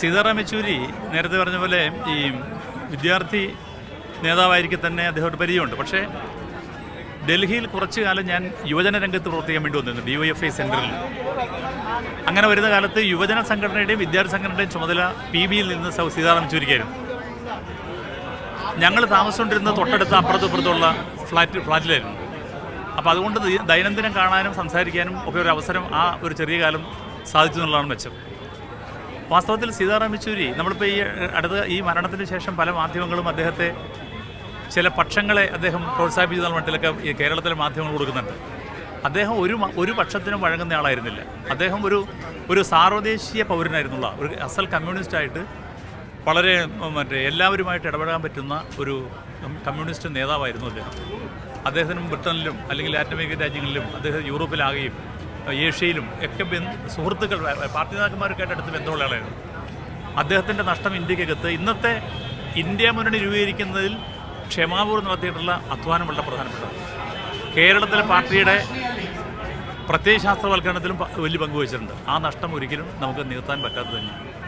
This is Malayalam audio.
സീതാറാം യെച്ചൂരി നേരത്തെ പറഞ്ഞ പോലെ ഈ വിദ്യാർത്ഥി നേതാവായിരിക്കും തന്നെ അദ്ദേഹം പരിചയമുണ്ട്. പക്ഷേ ഡൽഹിയിൽ കുറച്ചു കാലം ഞാൻ യുവജന രംഗത്ത് പ്രവർത്തിക്കാൻ വേണ്ടി വന്നിരുന്നു, DYFI സെൻറ്ററിൽ. അങ്ങനെ വരുന്ന കാലത്ത് യുവജന സംഘടനയുടെയും വിദ്യാർത്ഥി സംഘടനയുടെയും ചുമതല PBയിൽ നിന്ന് സീതാറാം യെച്ചൂരിക്കായിരുന്നു. ഞങ്ങൾ താമസിച്ചുകൊണ്ടിരുന്ന തൊട്ടടുത്ത അപ്പുറത്തുള്ള ഫ്ലാറ്റിലായിരുന്നു. അപ്പോൾ അതുകൊണ്ട് ദൈനംദിനം കാണാനും സംസാരിക്കാനും ഒക്കെ ഒരു അവസരം ആ ഒരു ചെറിയ കാലം സാധിച്ചു എന്നുള്ളതാണ് മെച്ചം. വാസ്തവത്തിൽ സീതാറാം യെച്ചൂരി നമ്മളിപ്പോൾ ഈ മരണത്തിന് ശേഷം പല മാധ്യമങ്ങളും അദ്ദേഹത്തെ ചില പക്ഷങ്ങളെ അദ്ദേഹം പ്രോത്സാഹിപ്പിക്കുന്ന മട്ടിലൊക്കെ ഈ കേരളത്തിലെ മാധ്യമങ്ങൾ കൊടുക്കുന്നുണ്ട്. അദ്ദേഹം ഒരു പക്ഷത്തിനും വഴങ്ങുന്ന ആളായിരുന്നില്ല. അദ്ദേഹം ഒരു സാർവദേശീയ പൗരനായിരുന്നുള്ള ഒരു അസൽ കമ്മ്യൂണിസ്റ്റായിട്ട് വളരെ എല്ലാവരുമായിട്ട് ഇടപെടാൻ പറ്റുന്ന ഒരു കമ്മ്യൂണിസ്റ്റ് നേതാവായിരുന്നു അദ്ദേഹം. അദ്ദേഹത്തിനും ബ്രിട്ടനിലും അല്ലെങ്കിൽ ലാറ്റിൻ അമേരിക്കൻ രാജ്യങ്ങളിലും അദ്ദേഹം യൂറോപ്പിലാകുകയും ഏഷ്യയിലും ഒക്കെ സുഹൃത്തുക്കൾ പാർട്ടി നേതാക്കന്മാർക്കായിട്ട് അടുത്ത് ബന്ധമുള്ള ആളായിരുന്നു. അദ്ദേഹത്തിൻ്റെ നഷ്ടം ഇന്ത്യക്കകത്ത് ഇന്നത്തെ ഇന്ത്യ മുന്നണി രൂപീകരിക്കുന്നതിൽ ക്ഷമാപൂർവ്വം നടത്തിയിട്ടുള്ള അധ്വാനം വളരെ പ്രധാനപ്പെട്ടതാണ്. കേരളത്തിലെ പാർട്ടിയുടെ പ്രത്യയശാസ്ത്രവൽക്കരണത്തിലും വലിയ പങ്കുവച്ചിട്ടുണ്ട്. ആ നഷ്ടം ഒരിക്കലും നമുക്ക് നികത്താൻ പറ്റാത്തത് തന്നെയാണ്.